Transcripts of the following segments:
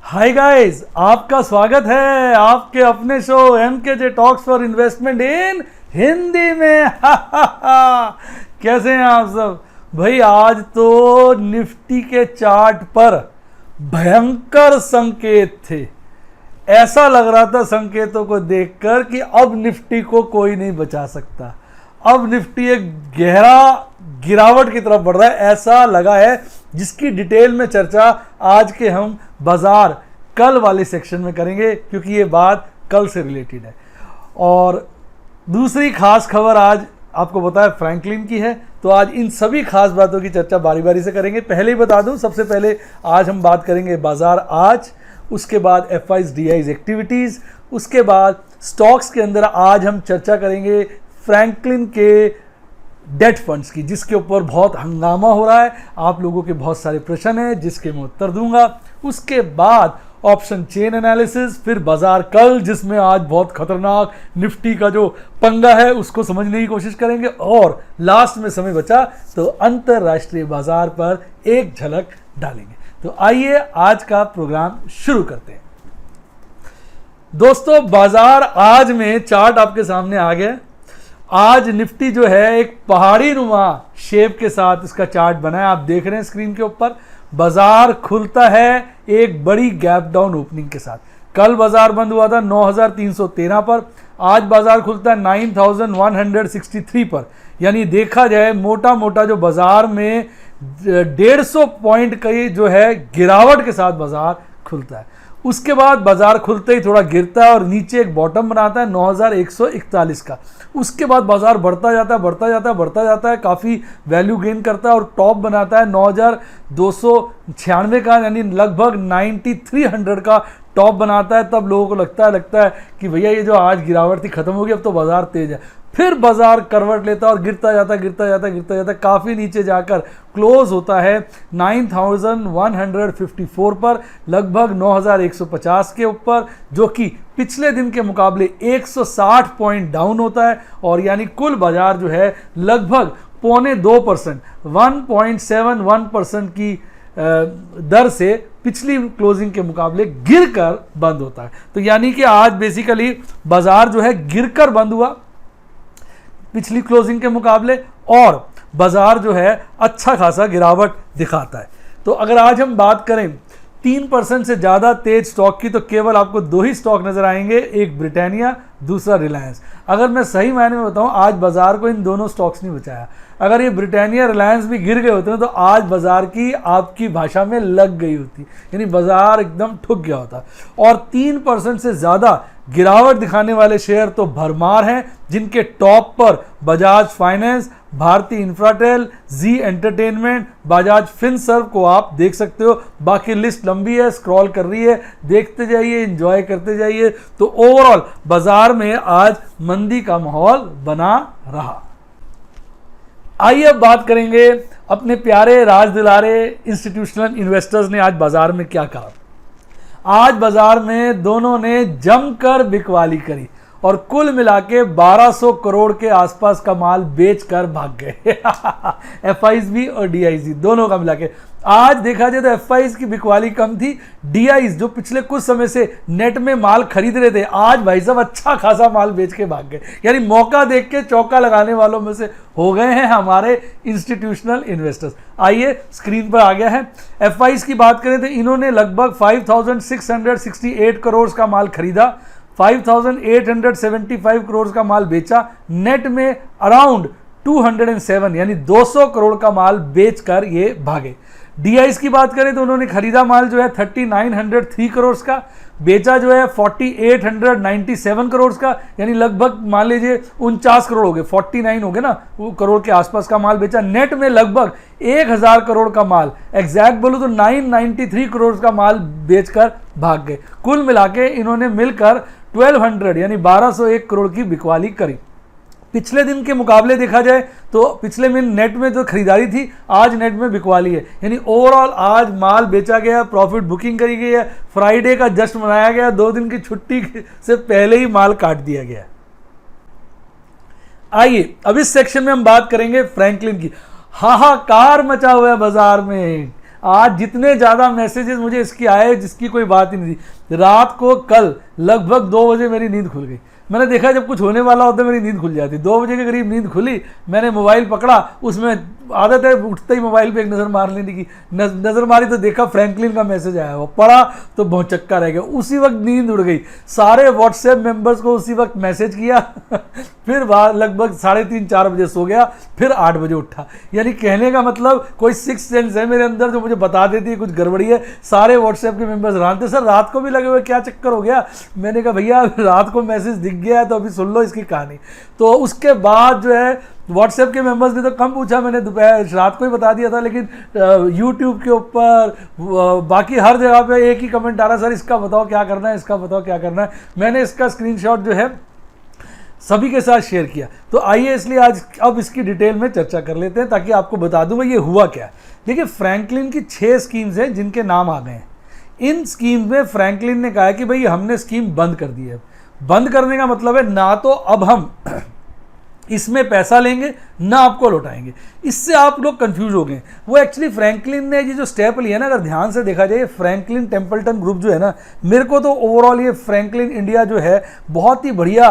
Hi guys, आपका स्वागत है आपके अपने show MKJ talks for investment in Hindi में। कैसे हैं आप सब भाई? आज तो निफ्टी के चार्ट पर भयंकर संकेत थे। ऐसा लग रहा था संकेतों को देखकर कि अब निफ्टी को कोई नहीं बचा सकता। अब निफ्टी एक गहरा गिरावट की तरफ बढ़ रहा है, ऐसा लगा है, जिसकी डिटेल में चर्चा आज के हम बाजार कल वाले सेक्शन में करेंगे, क्योंकि ये बात कल से रिलेटेड है। और दूसरी खास खबर आज आपको बताया फ्रैंकलिन की है, तो आज इन सभी खास बातों की चर्चा बारी बारी से करेंगे। पहले ही बता दूं, सबसे पहले आज हम बात करेंगे बाजार आज, उसके बाद एफआईज डीआईज एक्टिविटीज़, उसके बाद स्टॉक्स के अंदर आज हम चर्चा करेंगे फ्रैंकलिन के डेट फंड्स की, जिसके ऊपर बहुत हंगामा हो रहा है। आप लोगों के बहुत सारे प्रश्न हैं जिसके मैं उत्तर दूंगा। उसके बाद ऑप्शन चेन एनालिसिस, फिर बाजार कल, जिसमें आज बहुत खतरनाक निफ्टी का जो पंगा है उसको समझने की कोशिश करेंगे। और लास्ट में समय बचा तो अंतरराष्ट्रीय बाजार पर एक झलक डालेंगे। तो आइए आज का प्रोग्राम शुरू करते हैं। दोस्तों, बाजार आज में चार्ट आपके सामने आ गया। आज निफ्टी जो है एक पहाड़ी नुमा शेप के साथ इसका चार्ट बना है, आप देख रहे हैं स्क्रीन के ऊपर। बाजार खुलता है एक बड़ी गैप डाउन ओपनिंग के साथ। कल बाजार बंद हुआ था 9313 पर, आज बाजार खुलता है 9163 पर। यानी देखा जाए मोटा मोटा जो बाजार में 150 पॉइंट की जो है गिरावट के साथ बाजार खुलता है। उसके बाद बाजार खुलते ही थोड़ा गिरता है और नीचे एक बॉटम बनाता है 9141 का। उसके बाद बाजार बढ़ता जाता है, काफ़ी वैल्यू गेन करता है और टॉप बनाता है 9296 का, यानी लगभग 9300 का टॉप बनाता है। तब लोगों को लगता है कि भैया ये जो आज गिरावट थी खत्म होगी, अब तो बाजार तेज है। फिर बाजार करवट लेता है और गिरता जाता, काफ़ी नीचे जाकर क्लोज होता है 9154 पर, लगभग 9150 के ऊपर, जो कि पिछले दिन के मुकाबले 160 पॉइंट डाउन होता है। और यानी कुल बाजार जो है लगभग 0.25%, 1.71% की दर से पिछली क्लोजिंग के मुकाबले गिरकर बंद होता है। तो यानी कि आज बेसिकली बाजार जो है गिरकर बंद हुआ पिछली क्लोजिंग के मुकाबले, और बाजार जो है अच्छा खासा गिरावट दिखाता है। तो अगर आज हम बात करें 3% से ज़्यादा तेज स्टॉक की, तो केवल आपको दो ही स्टॉक नजर आएंगे, एक ब्रिटानिया, दूसरा रिलायंस। अगर मैं सही मायने में बताऊं, आज बाजार को इन दोनों स्टॉक्स ने बचाया। अगर ये ब्रिटानिया रिलायंस भी गिर गए होते हैं तो आज बाजार की आपकी भाषा में लग गई होती, यानी बाजार एकदम ठुक गया होता। और 3% से ज़्यादा गिरावट दिखाने वाले शेयर तो भरमार हैं, जिनके टॉप पर बजाज फाइनेंस, भारतीय इंफ्राटेल, जी एंटरटेनमेंट, बजाज फिनसर्व को आप देख सकते हो। बाकी लिस्ट लंबी है, स्क्रॉल कर रही है, देखते जाइए, एंजॉय करते जाइए। तो ओवरऑल बाजार में आज मंदी का माहौल बना रहा। आइए अब बात करेंगे अपने प्यारे राज दुलारे इंस्टीट्यूशनल इन्वेस्टर्स ने आज बाजार में क्या कहा। आज बाजार में दोनों ने जमकर बिकवाली करी और कुल मिला के 1200 करोड़ के आसपास का माल बेचकर भाग गए। एफआईज भी और डीआईज दोनों का मिला के। आज देखा जाए तो एफआईज की बिकवाली कम थी, डीआईज जो पिछले कुछ समय से नेट में माल खरीद रहे थे, आज भाई साहब अच्छा खासा माल बेच के भाग गए। यानी मौका देख के चौका लगाने वालों में से हो गए हैं हमारे इंस्टीट्यूशनल इन्वेस्टर्स। आइए स्क्रीन पर आ गया है। एफआईज की बात करें तो इन्होंने लगभग 5668 करोड़ का माल खरीदा, 5875 करोड़ का माल बेचा, नेट में अराउंड 207 यानी 200 करोड़ का माल बेचकर ये भागे। डीआईज की बात करें तो उन्होंने खरीदा माल जो है 3903 करोड़ का, बेचा जो है 4897 करोड़ का, यानी लगभग मान लीजिए 49 करोड़ हो गए, 49 हो गए ना, वो करोड़ के आसपास का माल बेचा। नेट में लगभग 1000 करोड़ का माल, एग्जैक्ट बोलूं तो 993 करोड़ का माल बेचकर भाग गए। कुल मिला के इन्होंने मिलकर 1200 यानी 1201 करोड़ की बिकवाली करी। पिछले दिन के मुकाबले देखा जाए तो पिछले में नेट में जो खरीदारी थी, आज नेट में बिकवाली है। यानी ओवरऑल आज माल बेचा गया, प्रॉफिट बुकिंग करी गई है, फ्राइडे का जश्न मनाया गया, 2 दिन की छुट्टी से पहले ही माल काट दिया गया। आइए अब इस सेक्शन में हम बात करेंगे फ्रैंकलिन की। हाहाकार मचा हुआ है बाजार में। आज जितने ज़्यादा मैसेजेस मुझे इसकी आए जिसकी कोई बात ही नहीं थी। रात को कल लगभग 2 बजे मेरी नींद खुल गई। मैंने देखा जब कुछ होने वाला होता है मेरी नींद खुल जाती। 2 बजे के करीब नींद खुली, मैंने मोबाइल पकड़ा, उसमें आदत है उठते ही मोबाइल पे एक नज़र मार लेने की। नज़र मारी तो देखा फ्रैंकलिन का मैसेज आया, वो पढ़ा तो बहुत चक्का रह गया। उसी वक्त नींद उड़ गई। सारे व्हाट्सएप मेंबर्स को उसी वक्त मैसेज किया फिर लगभग 3:30-4 बजे सो गया, फिर 8 बजे उठा। यानी कहने का मतलब कोई सिक्स सेंस है मेरे अंदर जो मुझे बता देती है कुछ गड़बड़ी है। सारे व्हाट्सएप के मेंबर्स जानते सर रात को भी लगे हुए, क्या चक्कर हो गया। मैंने कहा भैया रात को मैसेज दिख गया है तो अभी सुन लो इसकी कहानी। तो उसके बाद जो है व्हाट्सएप के मेंबर्स ने तो कम पूछा, मैंने दोपहर रात को ही बता दिया था, लेकिन यूट्यूब के ऊपर बाकी हर जगह पे एक ही कमेंट आ रहा, सर इसका बताओ क्या करना है, इसका बताओ क्या करना है। मैंने इसका स्क्रीनशॉट जो है सभी के साथ शेयर किया। तो आइए इसलिए आज अब इसकी डिटेल में चर्चा कर लेते हैं ताकि आपको बता दूं मैं ये हुआ क्या। देखिए फ्रैंकलिन की 6 स्कीम्स हैं जिनके नाम आ गए हैं। इन स्कीम में फ्रैंकलिन ने कहा है कि भाई हमने स्कीम बंद कर दी है। बंद करने का मतलब है ना तो अब हम इसमें पैसा लेंगे ना आपको लौटाएंगे। इससे आप लोग कंफ्यूज हो गए। वो एक्चुअली फ्रैंकलिन ने ये जो स्टेप लिया ना, अगर ध्यान से देखा जाए फ्रैंकलिन टेम्पल्टन ग्रुप जो है ना, मेरे को तो ओवरऑल ये फ्रैंकलिन इंडिया जो है बहुत ही बढ़िया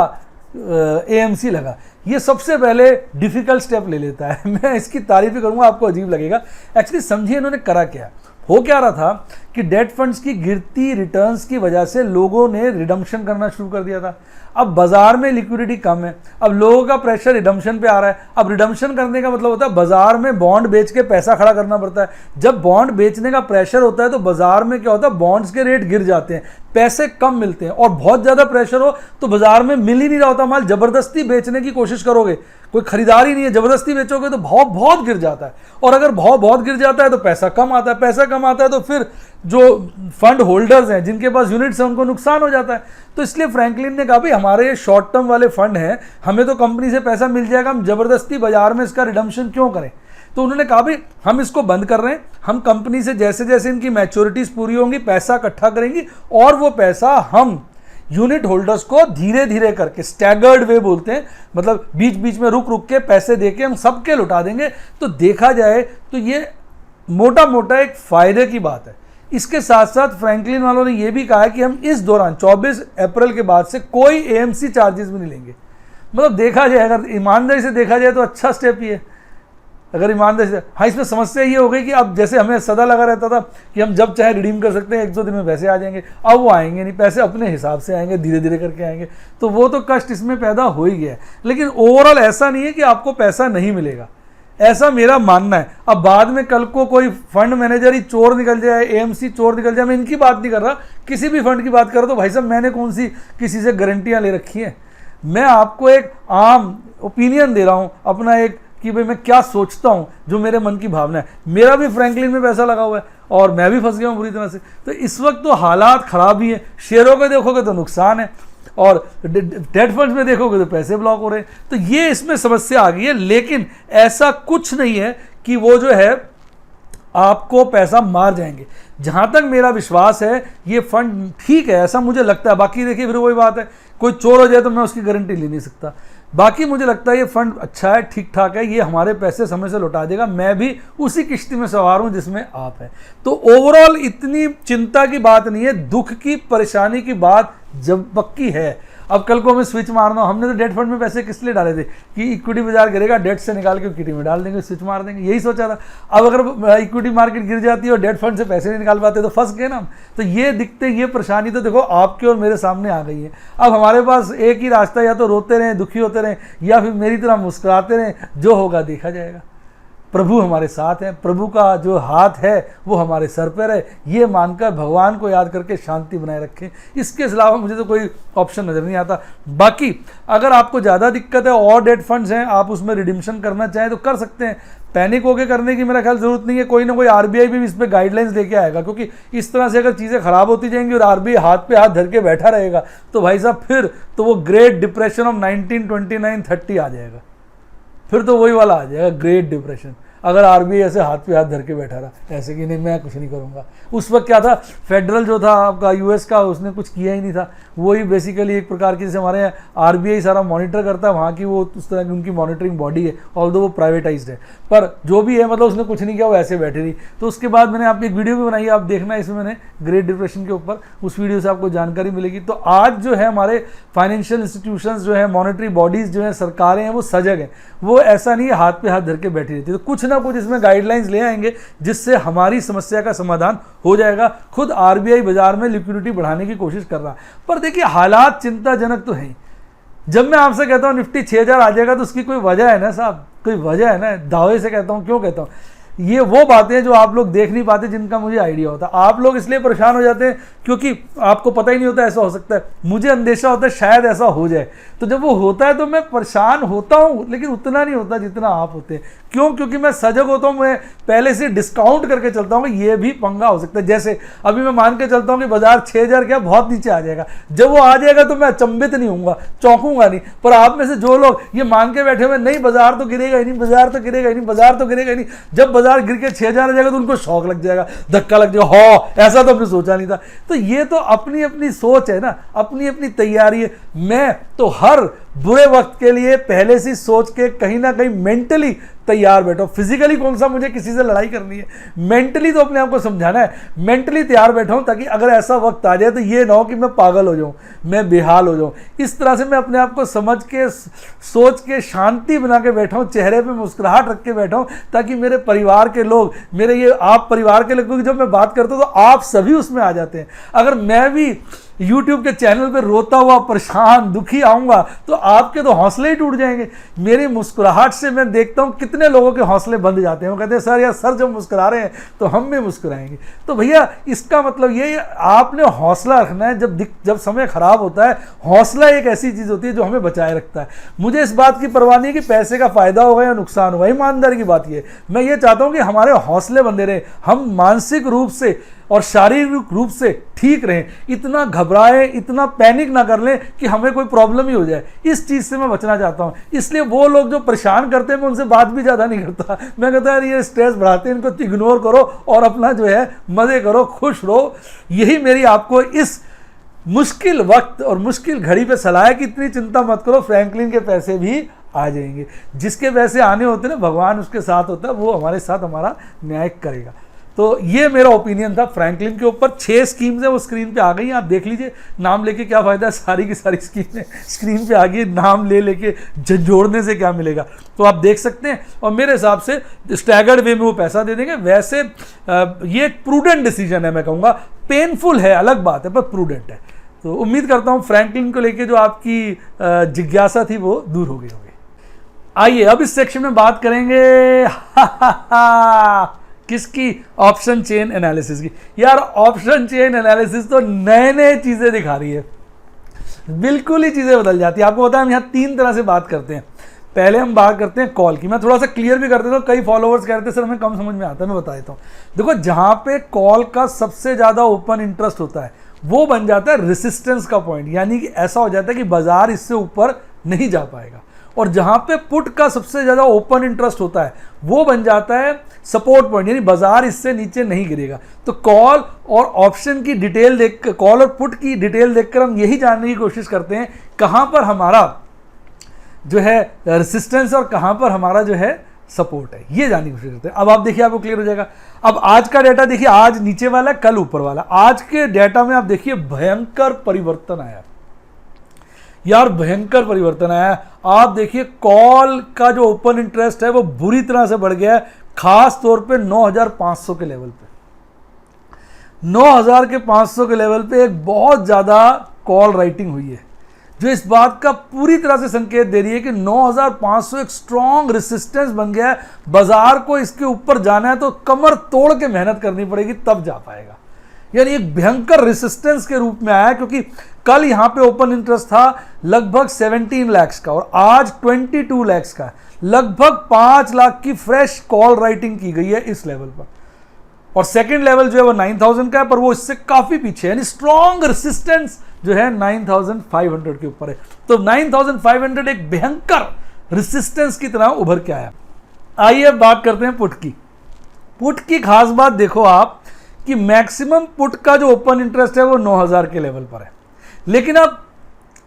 एएमसी लगा। ये सबसे पहले डिफिकल्ट स्टेप ले लेता है। मैं इसकी तारीफ ही करूंगा, आपको अजीब लगेगा। एक्चुअली समझिए इन्होंने करा क्या। हो क्या रहा था कि डेट फंड्स की गिरती रिटर्न्स की वजह से लोगों ने रिडम्पशन करना शुरू कर दिया था। अब बाजार में लिक्विडिटी कम है, अब लोगों का प्रेशर रिडम्पशन पे आ रहा है। अब रिडम्पशन करने का मतलब होता है बाजार में बॉन्ड बेच के पैसा खड़ा करना पड़ता है। जब बॉन्ड बेचने का प्रेशर होता है तो बाजार में क्या होता है, बॉन्ड्स के रेट गिर जाते हैं, पैसे कम मिलते हैं। और बहुत ज़्यादा प्रेशर हो तो बाजार में मिल ही नहीं रहा होता माल, ज़बरदस्ती बेचने की कोशिश करोगे, कोई खरीदार ही नहीं है, ज़बरदस्ती बेचोगे तो भाव बहुत गिर जाता है। और अगर भाव बहुत गिर जाता है तो पैसा कम आता है, पैसा कम आता है तो फिर जो फंड होल्डर्स हैं जिनके पास यूनिट्स हैं उनको नुकसान हो जाता है। तो इसलिए फ्रैंकलिन ने कहा भाई हमारे शॉर्ट टर्म वाले फंड हैं, हमें तो कंपनी से पैसा मिल जाएगा, हम जबरदस्ती बाजार में इसका रिडम्पशन क्यों करें। तो उन्होंने कहा भाई हम इसको बंद कर रहे हैं, हम कंपनी से जैसे जैसे इनकी मैच्योरिटीज पूरी होंगी पैसा इकट्ठा करेंगी और वो पैसा हम यूनिट होल्डर्स को धीरे धीरे करके, स्टैगर्ड वे बोलते हैं, मतलब बीच बीच में रुक रुक के पैसे देके हम सबके लौटा देंगे। तो देखा जाए तो ये मोटा मोटा एक फायदे की बात है। इसके साथ साथ फ्रैंकलिन वालों ने यह भी कहा है कि हम इस दौरान 24 अप्रैल के बाद से कोई एएमसी चार्जेस भी नहीं लेंगे। मतलब देखा जाए, अगर ईमानदारी से देखा जाए तो अच्छा स्टेप ही है। अगर ईमानदारी से, हाँ इसमें समस्या ये हो गई कि अब जैसे हमें सदा लगा रहता था कि हम जब चाहे रिडीम कर सकते हैं, 1-2 दिन में पैसे आ जाएंगे, अब वो आएंगे नहीं, पैसे अपने हिसाब से आएंगे, धीरे धीरे करके आएंगे। तो वो तो कष्ट इसमें पैदा हो ही गया है। लेकिन ओवरऑल ऐसा नहीं है कि आपको पैसा नहीं मिलेगा, ऐसा मेरा मानना है। अब बाद में कल को कोई फंड मैनेजर ही चोर निकल जाए, एएमसी चोर निकल जाए, मैं इनकी बात नहीं कर रहा, किसी भी फंड की बात कर रहा, तो भाई साहब मैंने कौन सी किसी से गारंटियां ले रखी हैं। मैं आपको एक आम ओपिनियन दे रहा हूं अपना, एक कि भाई मैं क्या सोचता हूं, जो मेरे मन की भावना है। मेरा भी फ्रैंकलिन में पैसा लगा हुआ है और मैं भी फंस गया हूं बुरी तरह से। तो इस वक्त तो हालात खराब ही है, शेयरों को देखोगे तो नुकसान है और डेट फंड्स में देखोगे तो पैसे ब्लॉक हो रहे हैं। तो ये इसमें समस्या आ गई है। लेकिन ऐसा कुछ नहीं है कि वो जो है आपको पैसा मार जाएंगे। जहां तक मेरा विश्वास है ये फंड ठीक है, ऐसा मुझे लगता है। बाकी देखिए फिर वही बात है, कोई चोर हो जाए तो मैं उसकी गारंटी ले नहीं सकता। बाकी मुझे लगता है ये फंड अच्छा है, ठीक ठाक है, ये हमारे पैसे समय से लौटा देगा। मैं भी उसी किश्ती में सवार हूं जिसमें आप हैं। तो ओवरऑल इतनी चिंता की बात नहीं है, दुख की परेशानी की बात जब पक्की है। अब कल को हमें स्विच मारना, हमने तो डेट फंड में पैसे किस लिए डाले थे कि इक्विटी बाजार गिरेगा, डेट से निकाल के इक्विटी में डाल देंगे, स्विच मार देंगे, यही सोचा था। अब अगर इक्विटी मार्केट गिर जाती है और डेट फंड से पैसे नहीं निकाल पाते तो फंस गए ना। तो ये दिखते, ये परेशानी तो देखो आपके और मेरे सामने आ गई है। अब हमारे पास एक ही रास्ता, या तो रोते रहें, दुखी होते रहें, या फिर मेरी तरह मुस्कुराते रहें। जो होगा देखा जाएगा। प्रभु हमारे साथ हैं, प्रभु का जो हाथ है वो हमारे सर पर है, ये मानकर भगवान को याद करके शांति बनाए रखें। इसके अलावा मुझे तो कोई ऑप्शन नज़र नहीं आता। बाकी अगर आपको ज़्यादा दिक्कत है और डेट फंड्स हैं, आप उसमें रिडिम्पशन करना चाहें तो कर सकते हैं। पैनिक होकर करने की मेरा ख्याल ज़रूरत नहीं है। कोई ना कोई आरबीआई भी इस पर गाइडलाइंस लेके आएगा, क्योंकि इस तरह से अगर चीज़ें ख़राब होती जाएंगी और आरबीआई हाथ पे हाथ धर के बैठा रहेगा तो भाई साहब फिर तो वो ग्रेट डिप्रेशन ऑफ 1929-30 आ जाएगा। फिर तो वही वाला आ जाएगा, ग्रेट डिप्रेशन। अगर आरबीआई ऐसे हाथ पे हाथ धर के बैठा रहा ऐसे कि नहीं मैं कुछ नहीं करूँगा। उस वक्त क्या था, फेडरल जो था आपका यूएस का, उसने कुछ किया ही नहीं था। वही बेसिकली एक प्रकार की, जैसे हमारे यहाँ आरबीआई सारा मॉनिटर करता है, वहाँ की वो उस तरह की उनकी मॉनिटरिंग बॉडी है, ऑल्दो वो प्राइवेटाइज्ड है, पर जो भी है मतलब उसने कुछ नहीं किया, वो ऐसे बैठी रही। तो उसके बाद मैंने आपकी एक वीडियो भी बनाई है, आप देखना, इसमें मैंने ग्रेट डिप्रेशन के ऊपर, उस वीडियो से आपको जानकारी मिलेगी। तो आज जो है हमारे फाइनेंशियल इंस्टीट्यूशंस जो है, मॉनेटरी बॉडीज जो है, सरकारें हैं, वो सजग हैं, वो ऐसा नहीं है हाथ पे हाथ धर के बैठी रहती। तो कुछ ना कुछ इसमें गाइडलाइंस ले आएंगे जिससे हमारी समस्या का समाधान हो जाएगा। खुद आरबीआई बाजार में लिक्विडिटी बढ़ाने की कोशिश कर रहा है, पर देखिए हालात चिंताजनक तो हैं। जब मैं आपसे कहता हूँ निफ्टी 6000 आ जाएगा तो उसकी कोई वजह है ना साहब, कोई वजह है ना। दावे से कहता हूँ, क्यों कहता हूँ, ये वो बातें जो आप लोग देख नहीं पाते, जिनका मुझे आइडिया होता है। आप लोग इसलिए परेशान हो जाते हैं क्योंकि आपको पता ही नहीं होता ऐसा हो सकता है। मुझे अंदेशा होता है शायद ऐसा हो जाए, तो जब वो होता है तो मैं परेशान होता हूँ, लेकिन उतना नहीं होता जितना आप होते हैं। क्यों? क्योंकि मैं सजग होता हूँ, मैं पहले से डिस्काउंट करके चलता हूँ, ये भी पंगा हो सकता है। जैसे अभी मैं मान के चलता हूँ कि बाजार 6000 क्या बहुत नीचे आ जाएगा, जब वो आ जाएगा तो मैं अचंभित नहीं होऊंगा, चौंकूंगा नहीं। पर आप में से जो लोग ये मान के बैठे हुए नहीं बाजार तो गिरेगा ही नहीं, बाजार तो गिरेगा ही नहीं, बाजार तो गिरेगा ही नहीं, जब बाजार गिर के 6000 आ जाएगा तो उनको शौक लग जाएगा, धक्का लग जाएगा, हो ऐसा तो हमने सोचा नहीं था। तो ये तो अपनी अपनी सोच है ना, अपनी अपनी तैयारी है। मैं तो हर बुरे वक्त के लिए पहले से सोच के कहीं ना कहीं मेंटली तैयार बैठो। फिजिकली कौन सा मुझे किसी से लड़ाई करनी है, मेंटली तो अपने आप को समझाना है, मेंटली तैयार बैठा हूं ताकि अगर ऐसा वक्त आ जाए तो ये ना हो कि मैं पागल हो जाऊं, मैं बेहाल हो जाऊं। इस तरह से मैं अपने आप को समझ के, सोच के, शांति बना के बैठा हूं, चेहरे पे मुस्कुराहट रख के बैठा हूं, ताकि मेरे परिवार के लोग, मेरे ये आप परिवार के लोगों की जब मैं बात करता हूं तो आप सभी उसमें आ जाते हैं। अगर मैं भी YouTube के चैनल पे रोता हुआ, परेशान, दुखी आऊंगा तो आपके तो हौसले ही टूट जाएंगे। मेरी मुस्कुराहट से मैं देखता हूं कितने लोगों के हौसले बंध जाते हैं। वो कहते हैं सर यार, सर जब मुस्कुरा रहे हैं तो हम भी मुस्कुराएंगे। तो भैया इसका मतलब ये आपने हौसला रखना है। जब समय खराब होता है, हौसला एक ऐसी चीज होती है जो हमें बचाए रखता है। मुझे इस बात की परवाह नहीं कि पैसे का फायदा होगा या नुकसान होगा, ईमानदारी की बात ये, मैं ये चाहता हूं कि हमारे हौसले बंधे रहे, हम मानसिक रूप से और शारीरिक रूप से ठीक रहें, इतना घबराएं, इतना पैनिक ना कर लें कि हमें कोई प्रॉब्लम ही हो जाए। इस चीज़ से मैं बचना चाहता हूं। इसलिए वो लोग जो परेशान करते हैं, मैं उनसे बात भी ज़्यादा नहीं करता। मैं कहता है ये स्ट्रेस बढ़ाते हैं, इनको इग्नोर करो और अपना जो है मज़े करो, खुश रहो। यही मेरी आपको इस मुश्किल वक्त और मुश्किल घड़ी पे सलाह है कि इतनी चिंता मत करो, फ्रैंकलिन के पैसे भी आ जाएंगे। जिसके पैसे आने होते हैं ना, भगवान उसके साथ होता है, वो हमारे साथ हमारा न्याय करेगा। तो ये मेरा ओपिनियन था फ्रैंकलिन के ऊपर। 6 स्कीम्स है, वो स्क्रीन पे आ गई हैं, आप देख लीजिए। नाम लेके क्या फ़ायदा है, सारी की सारी स्कीमें स्क्रीन पे आ गई, नाम ले लेके जोड़ने से क्या मिलेगा, तो आप देख सकते हैं। और मेरे हिसाब से स्टैगर्ड वे में वो पैसा दे देंगे। वैसे ये एक प्रूडेंट डिसीजन है, मैं कहूँगा। पेनफुल है, अलग बात है, पर प्रूडेंट है। तो उम्मीद करता हूँ फ्रैंकलिन को लेके जो आपकी जिज्ञासा थी वो दूर हो गई होगी। आइए अब इस सेक्शन में बात करेंगे किसकी, ऑप्शन चेन एनालिसिस की। यार ऑप्शन चेन एनालिसिस तो नए नए चीजें दिखा रही है, बिल्कुल ही चीजें बदल जाती है। आपको पता है हम यहाँ 3 तरह से बात करते हैं। पहले हम बात करते हैं कॉल की। मैं थोड़ा सा क्लियर भी कर देता हूँ, कई फॉलोअर्स कहते हैं सर हमें कम समझ में आता है, मैं बता देता हूँ। देखो, जहां पे कॉल का सबसे ज्यादा ओपन इंटरेस्ट होता है वो बन जाता है रेसिस्टेंस का पॉइंट, यानी कि ऐसा हो जाता है कि बाजार इससे ऊपर नहीं जा पाएगा। और जहां पे पुट का सबसे ज्यादा ओपन इंटरेस्ट होता है वो बन जाता है सपोर्ट पॉइंट, यानी बाजार इससे नीचे नहीं गिरेगा। तो कॉल और ऑप्शन की डिटेल देख, कॉल और पुट की डिटेल देखकर हम यही जानने की कोशिश करते हैं कहां पर हमारा जो है रेसिस्टेंस और कहां पर हमारा जो है सपोर्ट है, ये जानने की कोशिश करते हैं। अब आप देखिए, आपको क्लियर हो जाएगा। अब आज का डेटा देखिए, आज नीचे वाला, कल ऊपर वाला। आज के डेटा में आप देखिए भयंकर परिवर्तन आया यार, भयंकर परिवर्तन आया। आप देखिए कॉल का जो ओपन इंटरेस्ट है वो बुरी तरह से बढ़ गया है, खास तौर पे 9500 के लेवल पे। 9500 के लेवल पे एक बहुत ज्यादा कॉल राइटिंग हुई है, जो इस बात का पूरी तरह से संकेत दे रही है कि 9500 एक स्ट्रॉन्ग रेसिस्टेंस बन गया है। बाजार को इसके ऊपर जाना है तो कमर तोड़ के मेहनत करनी पड़ेगी, तब जा पाएगा। यानी एक भयंकर रेसिस्टेंस के रूप में आया, क्योंकि कल यहां पे ओपन इंटरेस्ट था लगभग 17 लाख का और आज 22 लाख का। लगभग 5 लाख की फ्रेश कॉल राइटिंग की गई है इस लेवल पर। और सेकंड लेवल जो है वो 9000 का है, पर वो इससे काफी पीछे है, यानी स्ट्रॉन्ग रेसिस्टेंस जो है 9500 के ऊपर है। तो 9500 एक भयंकर रेसिस्टेंस की तरह उभर के आया। आइए अब बात करते हैं पुट की। पुट की खास बात देखो आप कि मैक्सिमम पुट का जो ओपन इंटरेस्ट है वो 9000 के लेवल पर है, लेकिन आप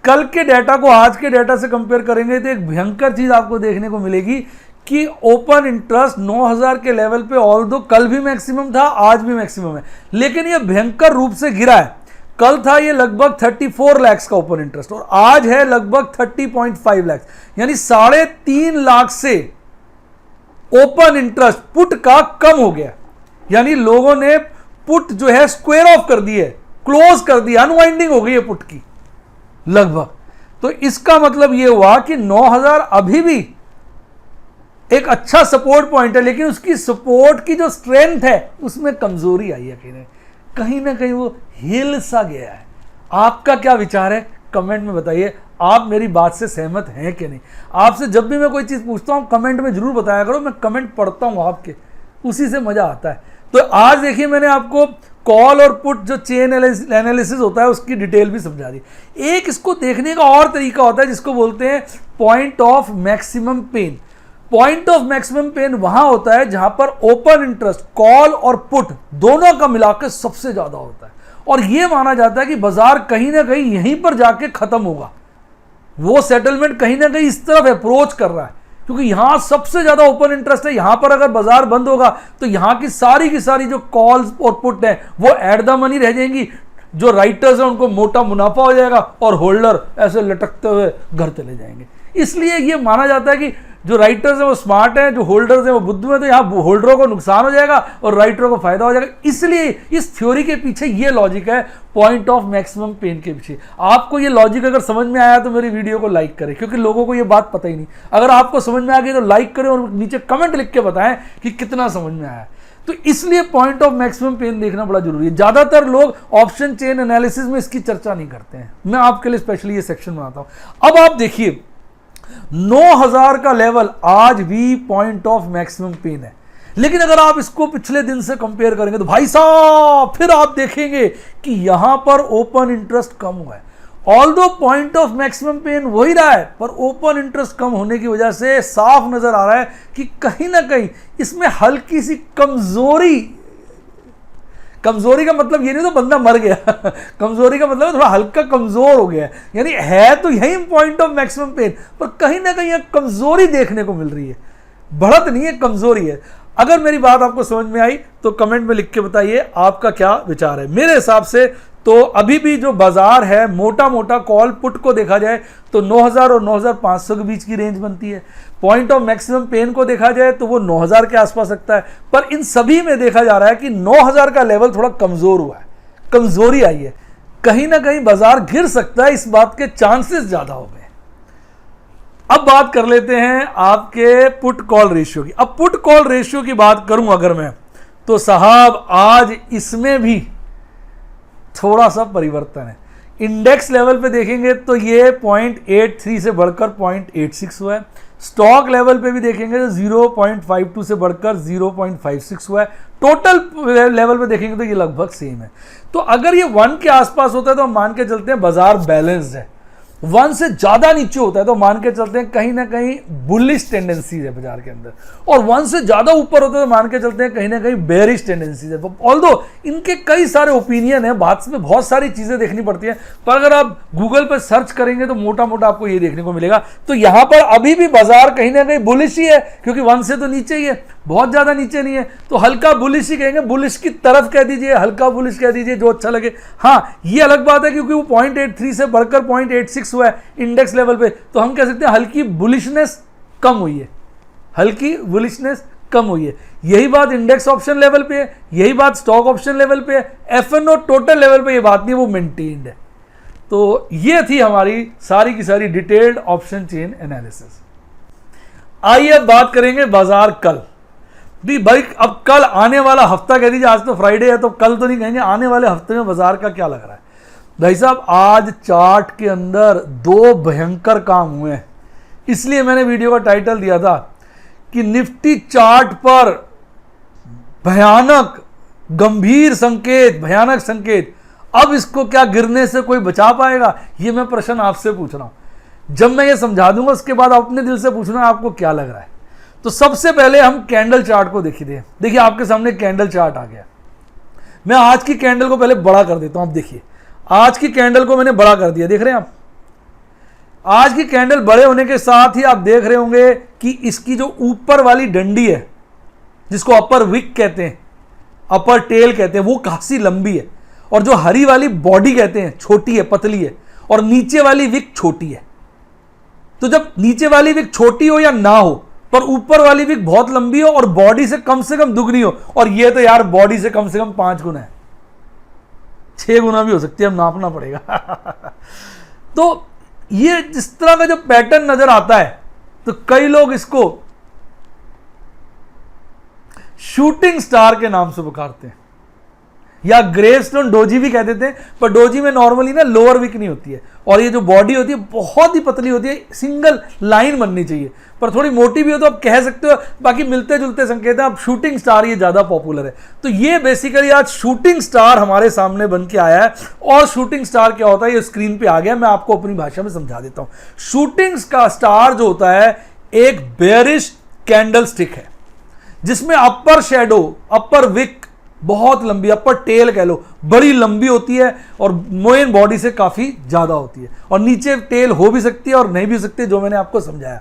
कल के डाटा को आज के डाटा से कंपेयर करेंगे तो एक भयंकर चीज आपको देखने को मिलेगी कि ओपन इंटरेस्ट 9000 के लेवल पे ऑल्दो कल भी मैक्सिमम था, आज भी मैक्सिमम है, लेकिन ये भयंकर रूप से गिरा है। कल था ये लगभग 34 लाख का ओपन इंटरेस्ट और आज है लगभग 30.5 लाख, यानी 3.5 लाख से ओपन इंटरेस्ट पुट का कम हो गया। यानी लोगों ने पुट जो है स्क्वायर ऑफ कर दी है, क्लोज कर दी, अनवाइंडिंग हो गई है पुट की लगभग। तो इसका मतलब यह हुआ कि 9000 अभी भी एक अच्छा सपोर्ट पॉइंट है, लेकिन उसकी सपोर्ट की जो स्ट्रेंथ है उसमें कमजोरी आई है, कहीं ना कहीं वो हिल सा गया है। आपका क्या विचार है कमेंट में बताइए, आप मेरी बात से सहमत हैं कि नहीं। आपसे जब भी मैं कोई चीज पूछता हूं कमेंट में जरूर बताया करो, मैं कमेंट पढ़ता हूं आपके, उसी से मजा आता है। तो आज देखिए मैंने आपको कॉल और पुट जो चेन एनालिसिस होता है उसकी डिटेल भी समझा दी। एक इसको देखने का और तरीका होता है जिसको बोलते हैं point of maximum pain. Point of maximum pain वहां होता है जहां पर ओपन इंटरेस्ट कॉल और पुट दोनों का मिलाकर सबसे ज्यादा होता है, और यह माना जाता है कि बाजार कहीं ना कहीं यहीं पर जाके खत्म होगा। वो सेटलमेंट कहीं ना कहीं इस तरफ अप्रोच कर रहा है, क्योंकि यहां सबसे ज्यादा ओपन इंटरेस्ट है। यहां पर अगर बाजार बंद होगा तो यहां की सारी जो कॉल्स और पुट है वो एट द मनी रह जाएंगी। जो राइटर्स हैं उनको मोटा मुनाफा हो जाएगा और होल्डर ऐसे लटकते हुए घर चले जाएंगे। इसलिए यह माना जाता है कि जो राइटर्स हैं वो स्मार्ट हैं, जो होल्डर्स हैं वो बुद्धू हैं, तो यहाँ होल्डरों को नुकसान हो जाएगा और राइटरों को फायदा हो जाएगा। इसलिए इस थ्योरी के पीछे ये लॉजिक है, पॉइंट ऑफ मैक्सिमम पेन के पीछे। आपको ये लॉजिक अगर समझ में आया तो मेरी वीडियो को लाइक करें, क्योंकि लोगों को ये बात पता ही नहीं। अगर आपको समझ में आ गई तो लाइक करें और नीचे कमेंट लिख के बताएं कि कितना समझ में आया। तो इसलिए पॉइंट ऑफ मैक्सिमम पेन देखना बड़ा जरूरी है। ज्यादातर लोग ऑप्शन चेन एनालिसिस में इसकी चर्चा नहीं करते हैं, मैं आपके लिए स्पेशली ये सेक्शन बनाता हूं। अब आप देखिए 9000 का लेवल आज भी पॉइंट ऑफ मैक्सिमम पेन है, लेकिन अगर आप इसको पिछले दिन से कंपेयर करेंगे तो भाई साहब फिर आप देखेंगे कि यहां पर ओपन इंटरेस्ट कम हुआ है। Although point of maximum pain वही रहा है, पर ओपन इंटरेस्ट कम होने की वजह से साफ नजर आ रहा है कि कहीं ना कहीं इसमें हल्की सी कमजोरी का मतलब ये नहीं तो बंदा मर गया कमजोरी का मतलब थोड़ा हल्का कमजोर हो गया, यानी है तो यही पॉइंट ऑफ मैक्सिमम पेन, पर कहीं ना कहीं कमजोरी देखने को मिल रही है। बढ़त नहीं है, कमजोरी है। अगर मेरी बात आपको समझ में आई तो कमेंट में लिख के बताइए आपका क्या विचार है। मेरे हिसाब से तो अभी भी जो बाजार है मोटा मोटा कॉल पुट को देखा जाए तो 9000 और 9500 के बीच की रेंज बनती है। पॉइंट ऑफ मैक्सिमम पेन को देखा जाए तो वो 9000 के आसपास रखता है, पर इन सभी में देखा जा रहा है कि 9000 का लेवल थोड़ा कमजोर हुआ है, कमजोरी आई है, कहीं ना कहीं बाजार गिर सकता है, इस बात के चांसेस ज्यादा हो गए। अब बात कर लेते हैं आपके पुट कॉल रेशियो की। अब पुट कॉल रेशियो की बात करूं अगर मैं, तो साहब आज इसमें भी थोड़ा सा परिवर्तन है। इंडेक्स लेवल पे देखेंगे तो ये 0.83 से बढ़कर 0.86 हुआ है। स्टॉक लेवल पे भी देखेंगे तो 0.52 से बढ़कर 0.56 हुआ है। टोटल लेवल पे देखेंगे तो ये लगभग सेम है। तो अगर ये 1 के आसपास होता है तो हम मान के चलते हैं बाजार बैलेंस्ड है। 1 से ज्यादा नीचे होता है तो मान के चलते हैं कहीं ना कहीं बुलिश टेंडेंसीज है बाजार के अंदर, और 1 से ज्यादा ऊपर होता है तो मान के चलते हैं कहीं ना कहीं बेरिश टेंडेंसीज है। ऑल्दो इनके कई सारे ओपिनियन है, बात में बहुत सारी चीजें देखनी पड़ती है, पर अगर आप गूगल पर सर्च करेंगे तो मोटा मोटा आपको ये देखने को मिलेगा। तो यहां पर अभी भी बाजार कहीं ना कहीं बुलिश ही है, क्योंकि 1 से तो नीचे ही है, बहुत ज्यादा नीचे नहीं है, तो हल्का बुलिश ही कहेंगे। बुलिश की तरफ कह दीजिए, हल्का बुलिश कह दीजिए, जो अच्छा लगे। हाँ ये अलग बात है क्योंकि वो 0.83 से बढ़कर 0.86 हुआ है इंडेक्स लेवल पे, तो हम कह सकते हैं हल्की बुलिशनेस कम हुई है, हल्की बुलिशनेस कम हुई है। यही बात इंडेक्स ऑप्शन लेवल पे है, यही बात स्टॉक ऑप्शन लेवल पे है, एफएनओ टोटल लेवल पे ये बात नहीं, वो मेंटेन्ड है। तो ये थी हमारी सारी की सारी डिटेल्ड ऑप्शन चेन एनालिसिस। आइए बात करेंगे बाजार कल भी। भाई अब कल आने वाला हफ्ता कह दीजिए, आज तो फ्राइडे है तो कल तो नहीं कहेंगे, आने वाले हफ्ते में बाजार का क्या लग रहा है। भाई साहब आज चार्ट के अंदर 2 भयंकर काम हुए हैं, इसलिए मैंने वीडियो का टाइटल दिया था कि निफ्टी चार्ट पर भयानक गंभीर संकेत, भयानक संकेत। अब इसको क्या गिरने से कोई बचा पाएगा, ये मैं प्रश्न आपसे पूछ रहा हूं। जब मैं ये समझा दूंगा उसके बाद अपने दिल से पूछना आपको क्या लग रहा है। तो सबसे पहले हम कैंडल चार्ट को देखिए। देखिए आपके सामने कैंडल चार्ट आ गया। मैं आज की कैंडल को पहले बड़ा कर देता हूं। आप देखिए आज की कैंडल को मैंने बड़ा कर दिया, देख रहे हैं आप। आज की कैंडल बड़े होने के साथ ही आप देख रहे होंगे कि इसकी जो ऊपर वाली डंडी है, जिसको अपर विक कहते हैं, अपर टेल कहते हैं, वो काफी लंबी है। और जो हरी वाली बॉडी कहते हैं छोटी है, पतली है, और नीचे वाली विक छोटी है। तो जब नीचे वाली विक छोटी हो या ना हो, पर ऊपर वाली विक बहुत लंबी हो और बॉडी से कम दुगनी हो, और ये तो यार बॉडी से कम 5 गुना है, 6 गुना भी हो सकती है, हम नापना पड़ेगा। तो ये जिस तरह का जो पैटर्न नजर आता है, तो कई लोग इसको शूटिंग स्टार के नाम से पुकारते हैं, या ग्रेवस्टोन डोजी भी कहते थे। पर डोजी में नॉर्मली ना लोअर विक नहीं होती है, और ये जो बॉडी होती है बहुत ही पतली होती है, सिंगल लाइन बननी चाहिए, पर थोड़ी मोटी भी हो तो आप कह सकते हो। बाकी मिलते जुलते संकेत हैं। अब शूटिंग स्टार ये ज्यादा पॉपुलर है। तो ये बेसिकली आज शूटिंग स्टार हमारे सामने बन के आया है। और शूटिंग स्टार क्या होता है ये स्क्रीन पे आ गया, मैं आपको अपनी भाषा में समझा देता हूं। शूटिंग का स्टार जो होता है एक बेयरिश कैंडल स्टिक है, जिसमें अपर शेडो, अपर विक बहुत लंबी, अपर टेल कह लो, बड़ी लंबी होती है और मेन बॉडी से काफी ज्यादा होती है, और नीचे टेल हो भी सकती है और नहीं भी हो सकती, जो मैंने आपको समझाया।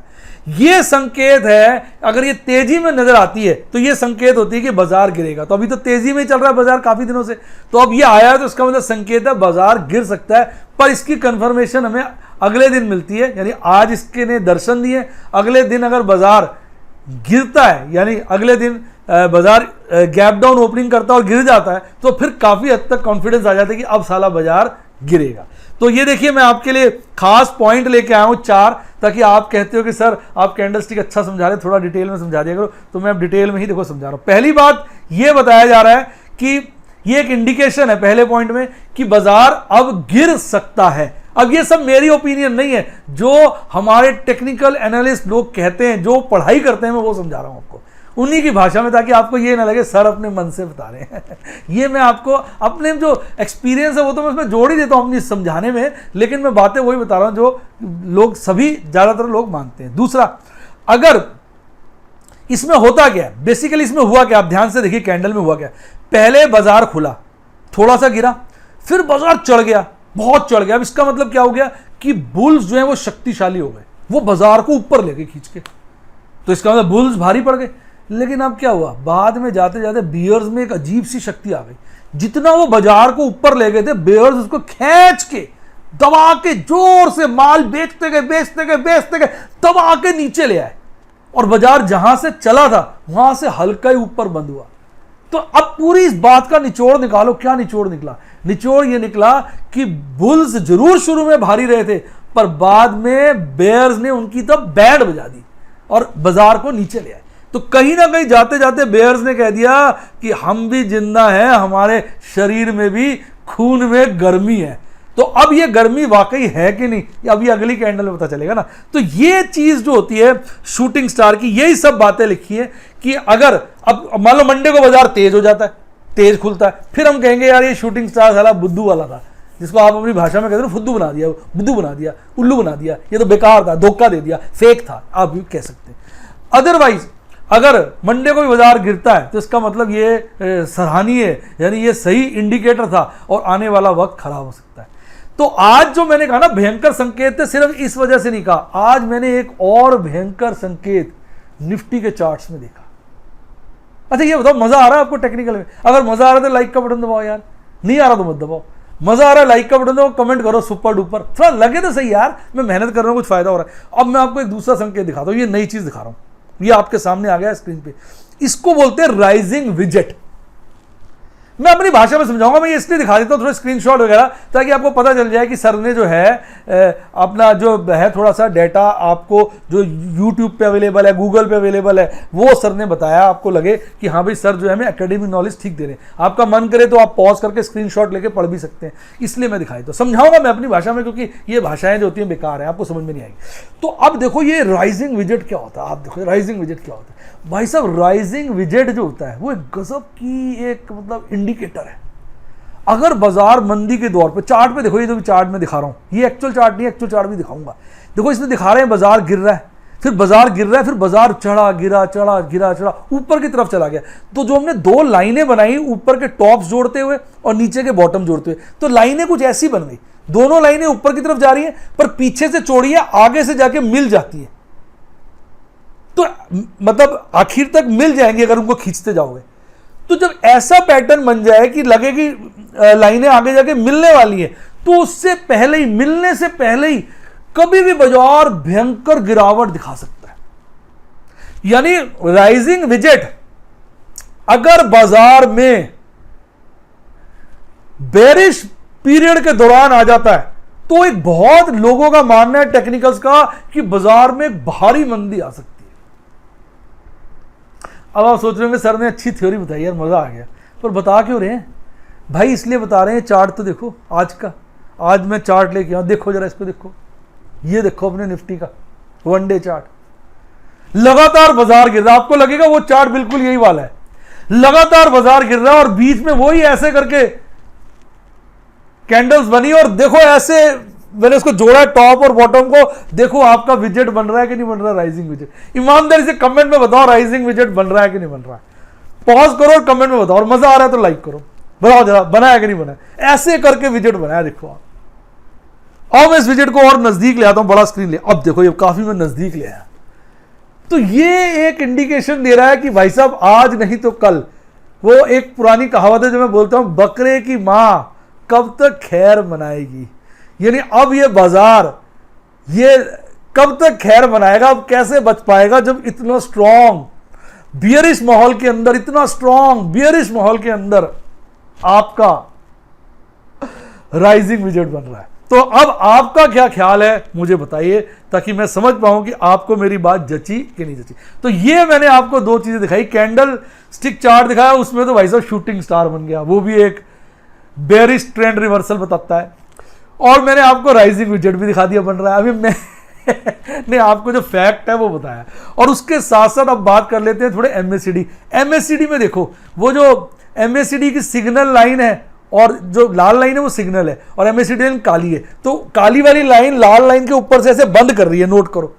ये संकेत है, अगर ये तेजी में नजर आती है तो ये संकेत होती है कि बाजार गिरेगा। तो अभी तो तेजी में चल रहा है बाजार काफी दिनों से, तो अब ये आया है तो इसका मतलब संकेत है बाजार गिर सकता है। पर इसकी कंफर्मेशन हमें अगले दिन मिलती है, यानी आज इसके ने दर्शन दिए, अगले दिन अगर बाजार गिरता है, यानी अगले दिन बाजार गैप डाउन ओपनिंग करता है और गिर जाता है, तो फिर काफी हद तक कॉन्फिडेंस आ जाता है कि अब साला बाजार गिरेगा। तो ये देखिए मैं आपके लिए खास पॉइंट लेके आया हूं 4, ताकि आप कहते हो कि सर आप कैंडलस्टिक अच्छा समझा रहे, थोड़ा डिटेल में समझा दिया करो, तो मैं अब डिटेल में ही देखो समझा रहा हूं। पहली बात ये बताया जा रहा है कि ये एक इंडिकेशन है पहले पॉइंट में कि बाजार अब गिर सकता है। अब ये सब मेरी ओपिनियन नहीं है, जो हमारे टेक्निकल एनालिस्ट लोग कहते हैं, जो पढ़ाई करते हैं, मैं वो समझा रहा हूं आपको उन्हीं की भाषा में, ताकि आपको ये ना लगे सर अपने मन से बता रहे हैं। ये मैं आपको अपने जो एक्सपीरियंस है वो तो मैं उसमें जोड़ ही देता हूं अपनी समझाने में, लेकिन मैं बातें वही बता रहा हूं जो लोग सभी ज्यादातर लोग मानते हैं। दूसरा, अगर इसमें होता क्या है, बेसिकली इसमें हुआ क्या, आप ध्यान से देखिए कैंडल में हुआ क्या। पहले बाजार खुला, थोड़ा सा गिरा, फिर बाजार चढ़ गया, बहुत चढ़ गया। अब इसका मतलब क्या हो गया कि बुल्स जो है वो शक्तिशाली हो गए, वो बाजार को ऊपर ले गए खींच के। तो इसका मतलब बुल्स भारी पड़ गए। लेकिन अब क्या हुआ, बाद में जाते जाते बेयर्स में एक अजीब सी शक्ति आ गई। जितना वो बाजार को ऊपर ले गए थे, बेयर्स उसको खींच के दबा के जोर से माल बेचते गए, दबा के नीचे ले आए, और बाजार जहां से चला था वहां से हल्का ही ऊपर बंद हुआ। तो अब पूरी इस बात का निचोड़ निकालो, क्या निचोड़ निकला? निचोड़ ये निकला कि बुल्स जरूर शुरू में भारी रहे थे, पर बाद में बेयर्स ने उनकी तो बैंड बजा दी और बाजार को नीचे ले आए। तो कहीं ना कहीं जाते जाते बेयर्स ने कह दिया कि हम भी जिंदा हैं, हमारे शरीर में भी खून में गर्मी है। तो अब ये गर्मी वाकई है कि नहीं, अब ये अगली कैंडल में पता चलेगा ना। तो ये चीज जो होती है शूटिंग स्टार की, यही सब बातें लिखी है कि अगर अब मान लो मंडे को बाजार तेज हो जाता है, तेज खुलता है, फिर हम कहेंगे यार ये शूटिंग स्टार साला बुद्धू वाला था, जिसको आप अपनी भाषा में कहते हो फुद्दू बना दिया, बुद्धू बना दिया, उल्लू बना दिया, ये तो बेकार था, धोखा दे दिया, फेक था, आप भी कह सकते हैं। अदरवाइज अगर मंडे को भी बाजार गिरता है तो इसका मतलब ये सराहनीय है, यानी ये सही इंडिकेटर था और आने वाला वक्त खराब हो सकता है। तो आज जो मैंने कहा ना भयंकर संकेत थे, सिर्फ इस वजह से नहीं कहा, आज मैंने एक और भयंकर संकेत निफ्टी के चार्ट्स में देखा। अच्छा ये बताओ, मजा आ रहा है आपको टेक्निकल में? अगर मजा आ रहा है तो लाइक का बटन दबाओ यार, नहीं आ रहा तो मत दबाओ। मजा आ रहा है लाइक का बटन दबाओ, कमेंट करो सुपर डुपर, थोड़ा लगे तो सही यार, मैं मेहनत कर रहा हूं, कुछ फायदा हो रहा है। अब मैं आपको एक दूसरा संकेत दिखाता हूं, ये नई चीज दिखा रहा हूं, ये आपके सामने आ गया स्क्रीन पे। इसको बोलते हैं राइजिंग विजेट। मैं अपनी भाषा में समझाऊंगा, मैं ये इसलिए दिखा देता हूँ थोड़ा स्क्रीनशॉट वगैरह, ताकि आपको पता चल जाए कि सर ने जो है अपना जो है थोड़ा सा डेटा आपको जो यूट्यूब पे अवेलेबल है, गूगल पे अवेलेबल है, वो सर ने बताया, आपको लगे कि हाँ भाई सर जो है हमें एकेडमिक नॉलेज ठीक दे रहे हैं। आपका मन करे तो आप पॉज करके स्क्रीनशॉट लेके पढ़ भी सकते हैं, इसलिए मैं दिखाई तो समझाऊंगा मैं अपनी भाषा में, क्योंकि ये भाषाएं जो होती हैं बेकार है, आपको समझ में नहीं आएगी। तो अब देखो ये राइजिंग विजेट क्या होता है, आप देखो राइजिंग विजेट क्या होता है। भाई साहब राइजिंग विजेट जो होता है वो एक गजब की एक मतलब इंडिकेटर है। अगर बाजार मंदी के दौर पे, चार्ट पे देखो, ये जो भी चार्ट में दिखा रहा हूं, ये एक्चुअल चार्ट नहीं, एक्चुअल चार्ट भी दिखाऊंगा। देखो इसमें दिखा रहे हैं बाजार गिर रहा है, फिर बाजार गिर रहा है, फिर बाजार चढ़ा गिरा चढ़ा गिरा चढ़ा ऊपर की तरफ चला गया। तो जो हमने दो लाइनें बनाई ऊपर के टॉप्स जोड़ते हुए और नीचे के बॉटम जोड़ते हुए, तो लाइनें कुछ ऐसी बन गई, दोनों लाइनें ऊपर की तरफ जा रही हैं पर पीछे से चौड़ी है, आगे से जाके मिल जाती है। तो मतलब आखिर तक मिल जाएंगे अगर उनको खींचते जाओगे। तो जब ऐसा पैटर्न बन जाए कि लगे कि लाइनें आगे जाके मिलने वाली है, तो उससे पहले ही, मिलने से पहले ही कभी भी बाजार भयंकर गिरावट दिखा सकता है। यानी राइजिंग विजेट अगर बाजार में बेरिश पीरियड के दौरान आ जाता है, तो एक बहुत लोगों का मानना है टेक्निकल्स का कि बाजार में एक भारी मंदी आ सकती है। अब आप सोच रहे होंगे सर ने अच्छी थ्योरी बताई यार, मजा आ गया, पर बता क्यों रहे हैं भाई? इसलिए बता रहे हैं, चार्ट तो देखो आज का। आज मैं चार्ट लेके आऊं, देखो जरा इसको, देखो ये देखो अपने निफ्टी का वन डे चार्ट, लगातार बाजार गिर रहा है। आपको लगेगा वो चार्ट बिल्कुल यही वाला है, लगातार बाजार गिर रहा है और बीच में वही ऐसे करके कैंडल्स बनी और देखो ऐसे मैंने इसको जोड़ा टॉप और बॉटम को, देखो आपका विजेट बन रहा है कि नहीं बन रहा, राइजिंग विजेट। ईमानदारी से कमेंट में बताओ राइजिंग विजेट बन रहा है कि नहीं बन रहा है। पॉज करो और कमेंट में बताओ, और मजा आ रहा है तो लाइक करो, बताओ जरा बना है कि नहीं बना है। ऐसे करके विजेट बनाया देखो आप। अब मैं इस विजेट को और नजदीक ले आता हूं, बड़ा स्क्रीन ले, अब देखो ये काफी मैं नजदीक ले आया। तो ये एक इंडिकेशन दे रहा है कि भाई साहब आज नहीं तो कल, वो एक पुरानी कहावत है जो मैं बोलता हूं, बकरे की मां कब तक खैर मनाएगी। यानी अब ये बाजार ये कब तक खैर मनाएगा, अब कैसे बच पाएगा जब इतना स्ट्रॉन्ग बियरिश माहौल के अंदर, इतना स्ट्रॉन्ग बियरिश माहौल के अंदर आपका राइजिंग विजेट बन रहा है। तो अब आपका क्या ख्याल है मुझे बताइए, ताकि मैं समझ पाऊं कि आपको मेरी बात जची कि नहीं जची। तो ये मैंने आपको दो चीजें दिखाई, कैंडल स्टिक चार्ट दिखाया, उसमें तो भाई साहब शूटिंग स्टार बन गया, वो भी एक बेरिश ट्रेंड रिवर्सल बताता है। और मैंने आपको राइजिंग विजेट भी दिखा दिया बन रहा है। अभी मैंने आपको जो फैक्ट है वो बताया, और उसके साथ साथ अब बात कर लेते हैं थोड़े एमएससीडी। एमएससीडी में देखो, वो जो एमएससीडी की सिग्नल लाइन है और जो लाल लाइन है वो सिग्नल है, और एमएससीडी लाइन काली है। तो काली वाली लाइन लाल लाइन के ऊपर से ऐसे बंद कर रही है, नोट करो,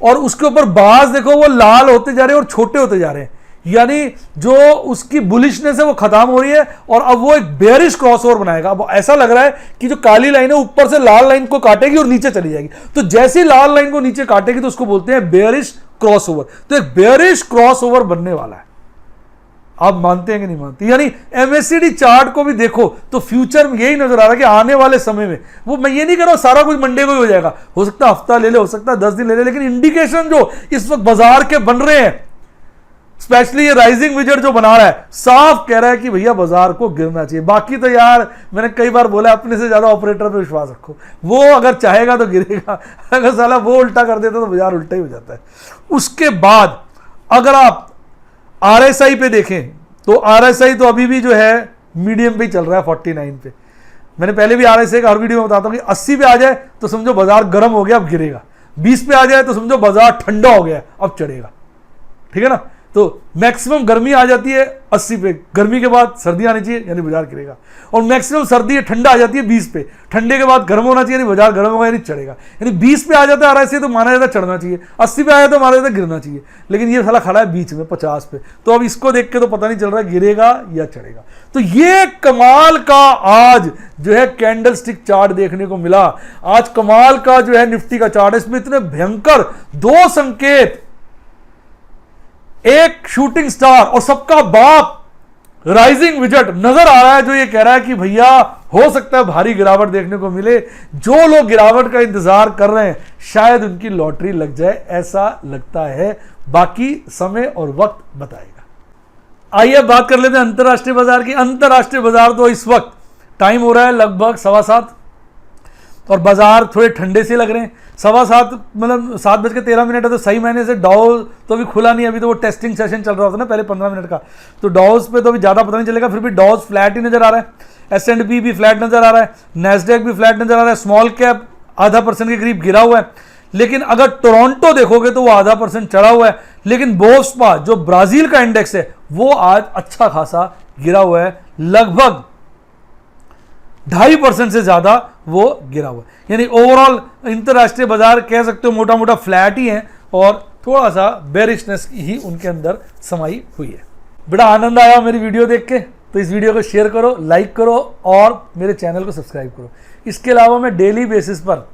और उसके ऊपर बाज देखो वो लाल होते जा रहे हैं और छोटे होते जा रहे हैं। यानी जो उसकी बुलिशनेस है वो खत्म हो रही है, और अब वो एक बेयरिश क्रॉसओवर बनाएगा। अब ऐसा लग रहा है कि जो काली लाइन है ऊपर से लाल लाइन को काटेगी और नीचे चली जाएगी। तो जैसे ही लाल लाइन को नीचे काटेगी तो उसको बोलते हैं बेयरिश क्रॉसओवर। तो एक बेयरिश क्रॉसओवर बनने वाला है। आप मानते हैं कि नहीं मानते? यानी एमएससीडी चार्ट को भी देखो तो फ्यूचर में यही नजर आ रहा है कि आने वाले समय में, वो मैं ये नहीं कह रहा हूं सारा कुछ मंडे को ही हो जाएगा, हो सकता है हफ्ता ले ले, हो सकता है 10 दिन ले ले, लेकिन इंडिकेशन जो इस वक्त बाजार के बन रहे हैं, स्पेशली ये राइजिंग विजेट जो बना रहा है, साफ कह रहा है कि भैया बाजार को गिरना चाहिए। बाकी तो यार मैंने कई बार बोला, अपने से ज्यादा ऑपरेटर पे विश्वास रखो, वो अगर चाहेगा तो गिरेगा, अगर साला वो उल्टा कर देता तो बाजार उल्टा ही हो जाता है। उसके बाद अगर आप आरएसआई पे देखें तो आरएसआई तो अभी भी जो है मीडियम पे ही चल रहा है, 49 पे। मैंने पहले भी आरएसआई का हर वीडियो में बताता हूं कि 80 पे आ जाए तो समझो बाजार गर्म हो गया, अब गिरेगा। 20 पे आ जाए तो समझो बाजार ठंडा हो गया, अब चढ़ेगा। ठीक है ना? तो मैक्सिमम गर्मी आ जाती है 80 पे, गर्मी के बाद सर्दी आनी चाहिए यानी बाजार गिरेगा। और मैक्सिमम सर्दी ठंडा आ जाती है 20 पे, ठंडे के बाद गर्म होना चाहिए यानी बाजार गर्म होगा यानी चढ़ेगा। यानी 20 पे आ जाता है आरएसआई तो माना जाता है चढ़ना चाहिए, 80 पे आ जाता है माना जाता है गिरना चाहिए। लेकिन ये साला खड़ा है बीच में 50 पे, तो अब इसको देख के तो पता नहीं चल रहा गिरेगा या चढ़ेगा। तो ये कमाल का आज जो है कैंडल स्टिक चार्ट देखने को मिला। आज कमाल का जो है निफ्टी का चार्ट है, इसमें इतने भयंकर दो संकेत, एक शूटिंग स्टार और सबका बाप राइजिंग विजेट नजर आ रहा है, जो ये कह रहा है कि भैया हो सकता है भारी गिरावट देखने को मिले। जो लोग गिरावट का इंतजार कर रहे हैं शायद उनकी लॉटरी लग जाए, ऐसा लगता है। बाकी समय और वक्त बताएगा। आइए बात कर लेते हैं अंतरराष्ट्रीय बाजार की। अंतरराष्ट्रीय बाजार तो इस वक्त टाइम हो रहा है लगभग 7:15 और बाजार थोड़े ठंडे से लग रहे हैं। 7:15 मतलब 7:13 है, तो सही मायने से डाउ तो अभी खुला नहीं, अभी तो वो टेस्टिंग सेशन चल रहा होता है ना पहले 15 मिनट का, तो डाउस पे तो अभी ज़्यादा पता नहीं चलेगा। फिर भी डाउस फ्लैट ही नजर आ रहा है, S&P भी फ्लैट नजर आ रहा है, नैस्डैक भी फ्लैट नजर आ रहा है, स्मॉल कैप 0.5% के करीब गिरा हुआ है। लेकिन अगर टोरंटो देखोगे तो वो 0.5% चढ़ा हुआ है। लेकिन बोस्पा जो ब्राजील का इंडेक्स है वो आज अच्छा खासा गिरा हुआ है, लगभग 2.5% से ज्यादा वो गिरा हुआ है। यानी ओवरऑल अंतरराष्ट्रीय बाजार कह सकते हो मोटा मोटा फ्लैट ही है, और थोड़ा सा बेरिशनेस ही उनके अंदर समाई हुई है। बड़ा आनंद आया मेरी वीडियो देख के, तो इस वीडियो को शेयर करो, लाइक करो और मेरे चैनल को सब्सक्राइब करो। इसके अलावा मैं डेली बेसिस पर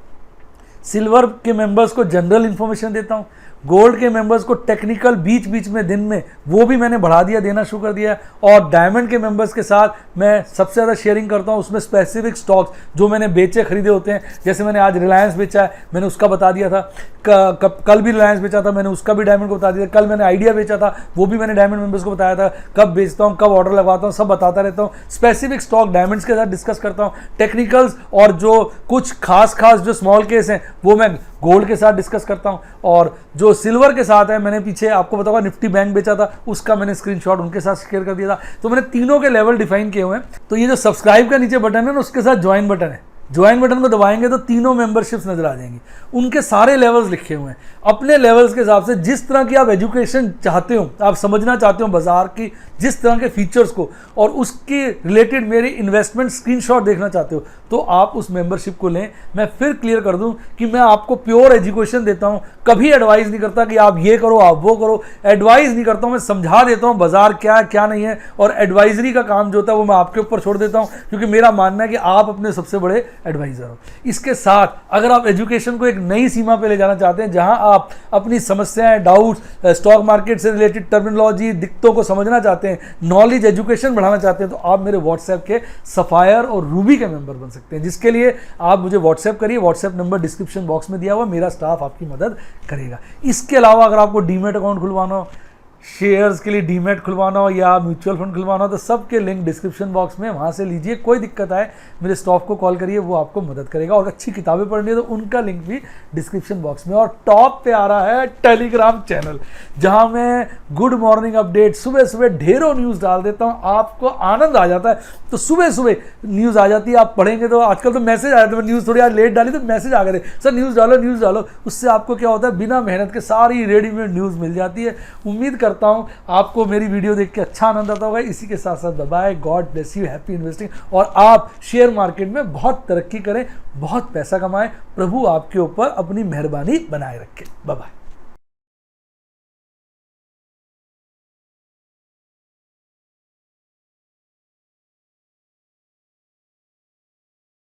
सिल्वर के मेंबर्स को जनरल इन्फॉर्मेशन देता हूँ, गोल्ड के मेंबर्स को टेक्निकल बीच बीच में दिन में वो भी मैंने बढ़ा दिया, देना शुरू कर दिया है। और डायमंड के मेंबर्स के साथ मैं सबसे ज़्यादा शेयरिंग करता हूँ, उसमें स्पेसिफिक स्टॉक्स जो मैंने बेचे खरीदे होते हैं। जैसे मैंने आज रिलायंस बेचा है, मैंने उसका बता दिया था, कल भी रिलायंस बेचा था, मैंने उसका भी डायमंड को बता दिया। कल मैंने आइडिया बेचा था, वो भी मैंने डायमंड मेंबर्स को बताया था। कब बेचता हूँ, कब ऑर्डर लगवाता हूँ, सब बताता रहता हूँ। स्पेसिफिक स्टॉक डायमंड्स के साथ डिस्कस करता हूँ। टेक्निकल्स और जो कुछ खास जो स्मॉल केस हैं वो मैं गोल्ड के साथ डिस्कस करता हूं। और जो सिल्वर के साथ है, मैंने पीछे आपको बताऊंगा निफ्टी बैंक बेचा था, उसका मैंने स्क्रीनशॉट उनके साथ शेयर कर दिया था। तो मैंने तीनों के लेवल डिफाइन किए हुए हैं। तो ये जो सब्सक्राइब का नीचे बटन है ना, उसके साथ ज्वाइन बटन है, ज्वाइन बटन को दबाएंगे तो तीनों मेंबरशिप्स नजर आ जाएंगी। उनके सारे लेवल्स लिखे हुए हैं, अपने लेवल्स के हिसाब से। जिस तरह की आप एजुकेशन चाहते हो, आप समझना चाहते हो बाजार की जिस तरह के फीचर्स को, और उसके रिलेटेड मेरे इन्वेस्टमेंट स्क्रीनशॉट देखना चाहते हो, तो आप उस मेंबरशिप को लें। मैं फिर क्लियर कर दूं कि मैं आपको प्योर एजुकेशन देता हूं, कभी एडवाइस नहीं करता कि आप ये करो, आप वो करो। एडवाइस नहीं करता हूं, मैं समझा देता हूं बाजार क्या है क्या नहीं है, और एडवाइजरी का काम जो होता है वो मैं आपके ऊपर छोड़ देता हूं, क्योंकि मेरा मानना है कि आप अपने सबसे बड़े एडवाइजर हो। इसके साथ अगर आप एजुकेशन को एक नई सीमा पे ले जाना चाहते हैं, जहां आप अपनी समस्याएं, डाउट्स, स्टॉक मार्केट से रिलेटेड टर्मिनोलॉजी, दिक्कतों को समझना चाहते हैं, नॉलेज एजुकेशन बढ़ाना चाहते हैं, तो आप मेरे व्हाट्सएप के सफायर और रूबी के मेंबर बन सकते हैं। जिसके लिए आप मुझे व्हाट्सएप करिए, व्हाट्सएप नंबर डिस्क्रिप्शन बॉक्स में दिया हुआ, मेरा स्टाफ आपकी मदद करेगा। इसके अलावा अगर आपको डीमेट अकाउंट खुलवाना हो, शेयर्स के लिए डीमेट खुलवाना हो या म्यूचुअल फंड खुलवाना हो, तो सबके लिंक डिस्क्रिप्शन बॉक्स में, वहाँ से लीजिए। कोई दिक्कत आए मेरे स्टाफ को कॉल करिए, वो आपको मदद करेगा। और अच्छी किताबें पढ़नी है तो उनका लिंक भी डिस्क्रिप्शन बॉक्स में। और टॉप पे आ रहा है टेलीग्राम चैनल, जहाँ मैं गुड मॉर्निंग अपडेट सुबह सुबह ढेरों न्यूज़ डाल देता हूँ, आपको आनंद आ जाता है। तो सुबह सुबह न्यूज़ आ जाती है, आप पढ़ेंगे तो आजकल तो मैसेज आ जाते हैं। न्यूज़ थोड़ी आज लेट डाली तो मैसेज आ गए, सर न्यूज़ डालो न्यूज़ डालो। उससे आपको क्या होता है, बिना मेहनत के सारी रेडीमेड न्यूज़ मिल जाती है। उम्मीद करता हूँ आपको मेरी वीडियो देख के अच्छा आनंद आता होगा। इसी के साथ साथ bye, God bless you, happy investing, और आप शेयर मार्केट में बहुत तरक्की करें, बहुत पैसा कमाएं। प्रभु आपके ऊपर अपनी मेहरबानी बनाए रखे। Bye bye.